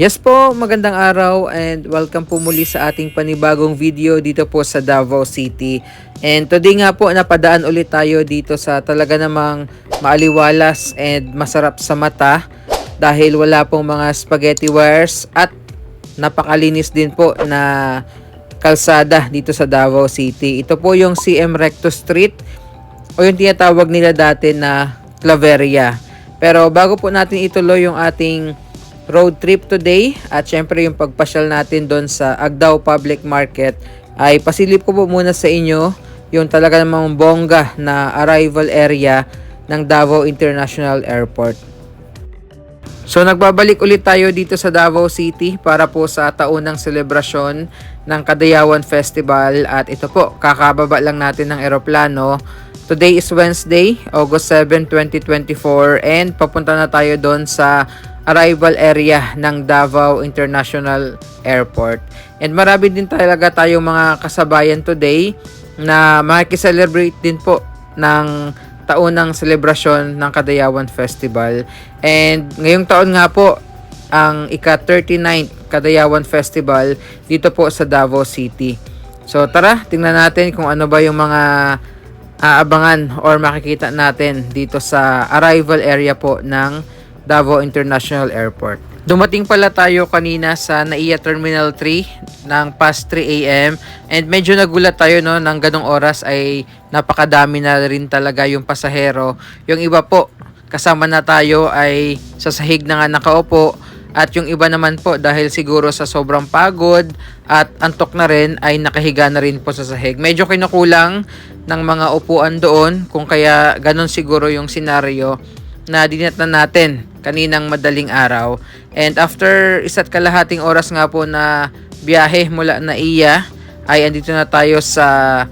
Yes po, magandang araw and welcome po muli sa ating panibagong video dito po sa Davao City. And today nga po napadaan ulit tayo dito sa talaga namang maaliwalas and masarap sa mata dahil wala pong mga spaghetti wares at napakalinis din po na kalsada dito sa Davao City. Ito po yung CM Recto Street o yung tinatawag nila dati na Claveria. Pero bago po natin ituloy yung ating road trip today at syempre yung pagpasyal natin doon sa Agdao Public Market, ay pasilip ko po muna sa inyo yung talaga namang bongga na arrival area ng Davao International Airport. So nagbabalik ulit tayo dito sa Davao City para po sa taunang selebrasyon ng Kadayawan Festival, at ito po, kakababa lang natin ng eroplano. Today is Wednesday, August 7, 2024, and papunta na tayo doon sa arrival area ng Davao International Airport. And marami din talaga tayong mga kasabayan today na makikiselebrate din po ng taunang selebrasyon ng Kadayawan Festival. And ngayong taon nga po ang ika-39th Kadayawan Festival dito po sa Davao City. So tara, tingnan natin kung ano ba yung mga aabangan or makikita natin dito sa arrival area po ng Davao International Airport. Dumating pala tayo kanina sa NAIA Terminal 3 ng past 3 AM and medyo nagulat tayo no, ng ganong oras ay napakadami na rin talaga yung pasahero. Yung iba po kasama na tayo ay sa sahig na nga nakaupo, at yung iba naman po dahil siguro sa sobrang pagod at antok na rin ay nakahiga na rin po sa sahig. Medyo kinukulang ng mga upuan doon, kung kaya ganon siguro yung senaryo na dinatnan natin kaninang madaling araw. And after isa't kalahating oras nga po na biyahe mula NAIA, ay andito na tayo sa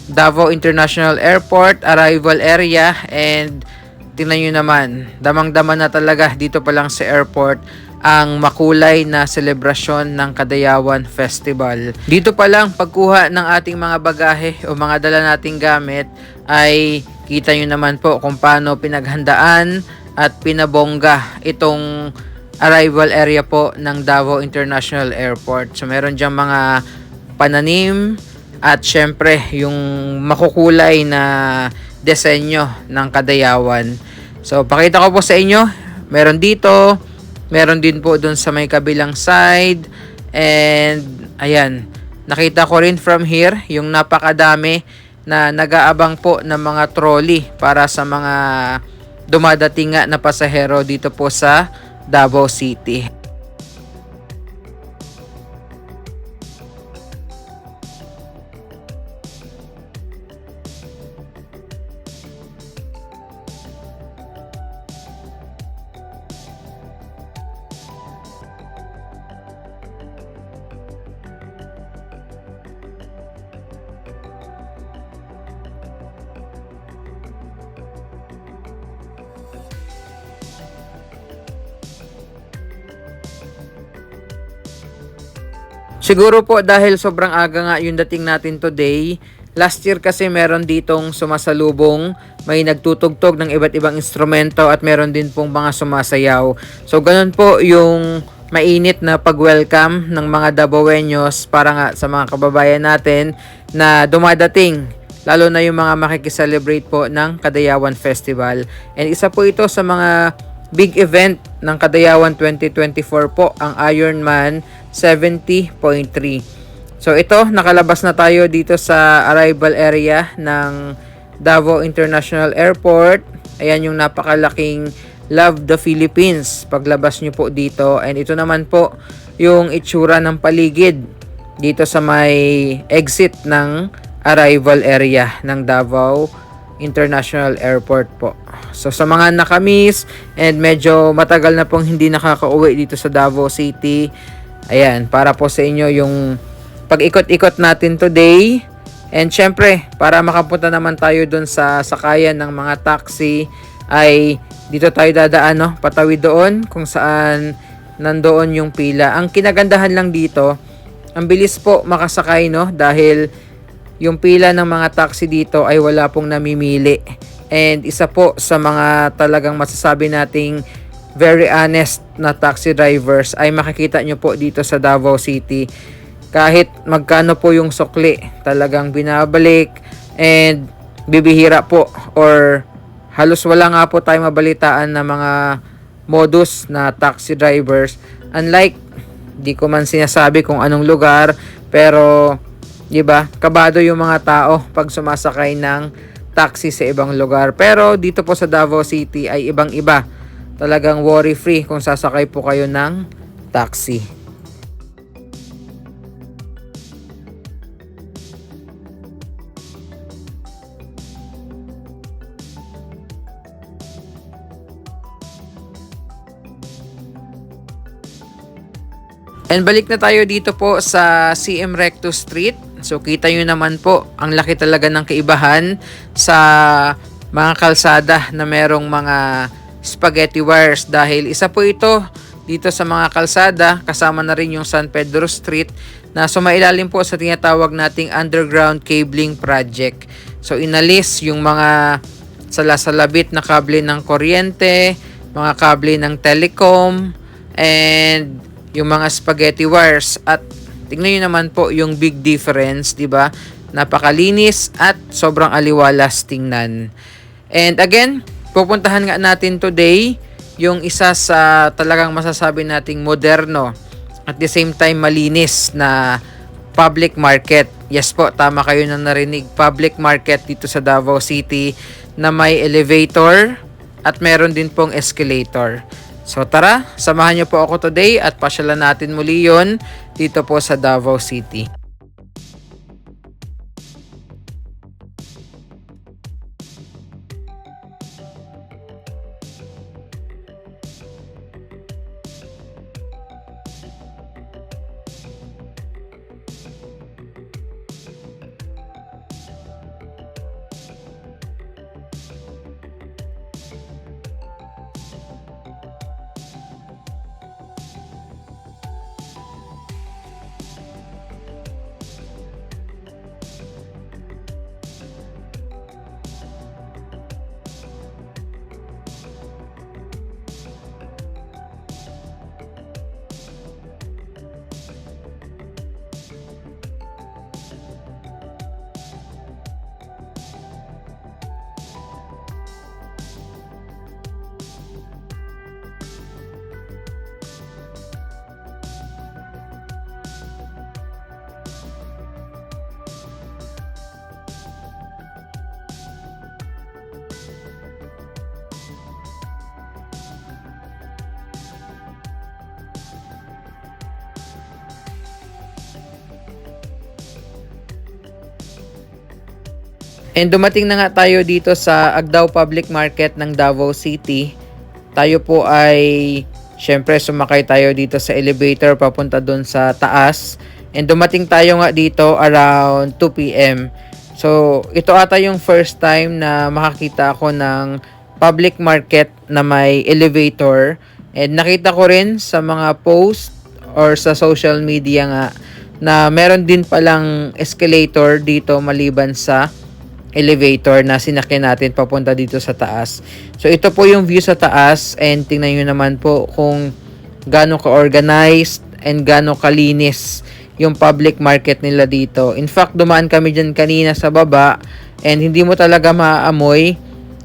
Davao International Airport arrival area. And tingnan nyo naman, damang-dama na talaga dito pa lang sa airport ang makulay na selebrasyon ng Kadayawan Festival. Dito pa lang pagkuha ng ating mga bagahe o mga dala nating gamit ay kita nyo naman po kung paano pinaghandaan at pinabongga itong arrival area po ng Davao International Airport. So meron diyang mga pananim at syempre yung makukulay na disenyo ng Kadayawan. So pakita ko po sa inyo, meron dito, meron din po dun sa may kabilang side, and ayan, nakita ko rin from here yung napakadami na nag-aabang po ng mga trolley para sa mga dumadating nga na pasahero dito po sa Davao City. Siguro po dahil sobrang aga nga yung dating natin today. Last year kasi meron ditong sumasalubong, may nagtutugtog ng iba't ibang instrumento at meron din pong mga sumasayaw. So ganun po yung mainit na pag-welcome ng mga Davaoeños para nga sa mga kababayan natin na dumadating, lalo na yung mga makikiselebrate po ng Kadayawan Festival. And isa po ito sa mga big event ng Kadayawan 2024 po, ang Ironman 70.3. So ito, nakalabas na tayo dito sa arrival area ng Davao International Airport. Ayan yung napakalaking Love the Philippines paglabas nyo po dito. And ito naman po yung itsura ng paligid dito sa may exit ng arrival area ng Davao International Airport po. So sa mga nakamiss and medyo matagal na pong hindi nakakauwi dito sa Davao City, ayan, para po sa inyo yung pag-ikot-ikot natin today. And syempre, para makapunta naman tayo dun sa sakayan ng mga taxi, ay dito tayo dadaan, no? Patawid doon kung saan nandoon yung pila. Ang kinagandahan lang dito, ang bilis po makasakay, no? Dahil yung pila ng mga taxi dito ay wala pong namimili. And isa po sa mga talagang masasabi nating very honest na taxi drivers ay makikita nyo po dito sa Davao City. Kahit magkano po yung sukli, talagang binabalik, and bibihira po or halos wala nga po tayo mabalitaan na mga modus na taxi drivers. Unlike, di ko man sinasabi kung anong lugar, pero 'di ba, kabado yung mga tao pag sumasakay ng taxi sa ibang lugar. Pero dito po sa Davao City ay ibang-iba. Talagang worry free kung sasakay po kayo ng taxi. And balik na tayo dito po sa CM Recto Street. So kita nyo naman po, ang laki talaga ng kaibahan sa mga kalsada na merong mga spaghetti wires, dahil isa po ito dito sa mga kalsada, kasama na rin yung San Pedro Street na sumailalim po sa tinatawag nating underground cabling project. So inalis yung mga salasalabit na kable ng kuryente, mga kable ng telecom, and yung mga spaghetti wires. At tingnan nyo naman po yung big difference, di ba? Napakalinis at sobrang aliwalas tingnan. And again, pupuntahan nga natin today yung isa sa talagang masasabi nating moderno at the same time malinis na public market. Yes po, tama kayo na narinig. Public market dito sa Davao City na may elevator at meron din pong escalator. So tara, samahan niyo po ako today at pasyalan natin muli yon dito po sa Davao City. And dumating na nga tayo dito sa Agdao Public Market ng Davao City. Tayo po ay syempre sumakay tayo dito sa elevator papunta doon sa taas. And dumating tayo nga dito around 2 p.m. So ito ata yung first time na makakita ako ng public market na may elevator. And nakita ko rin sa mga post or sa social media nga na meron din palang escalator dito maliban sa elevator na sinakyan natin papunta dito sa taas. So ito po yung view sa taas, and tingnan nyo naman po kung gaano ka-organized and gaano kalinis yung public market nila dito. In fact, dumaan kami dyan kanina sa baba and hindi mo talaga maaamoy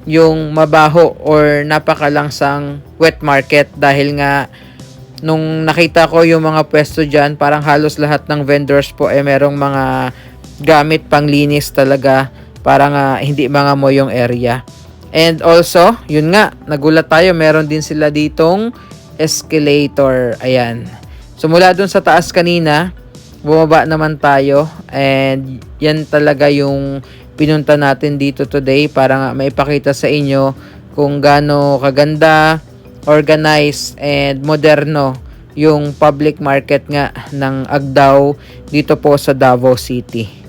yung mabaho or napakalangsang wet market, dahil nga nung nakita ko yung mga pwesto dyan, parang halos lahat ng vendors po merong mga gamit panglinis talaga para nga hindi mangamoy yung area. And also, yun nga, nagulat tayo, meron din sila ditong escalator. Ayan. So mula dun sa taas kanina, bumaba naman tayo, and yan talaga yung pinunta natin dito today para nga maipakita sa inyo kung gaano kaganda, organized, and moderno yung public market nga ng Agdao dito po sa Davao City.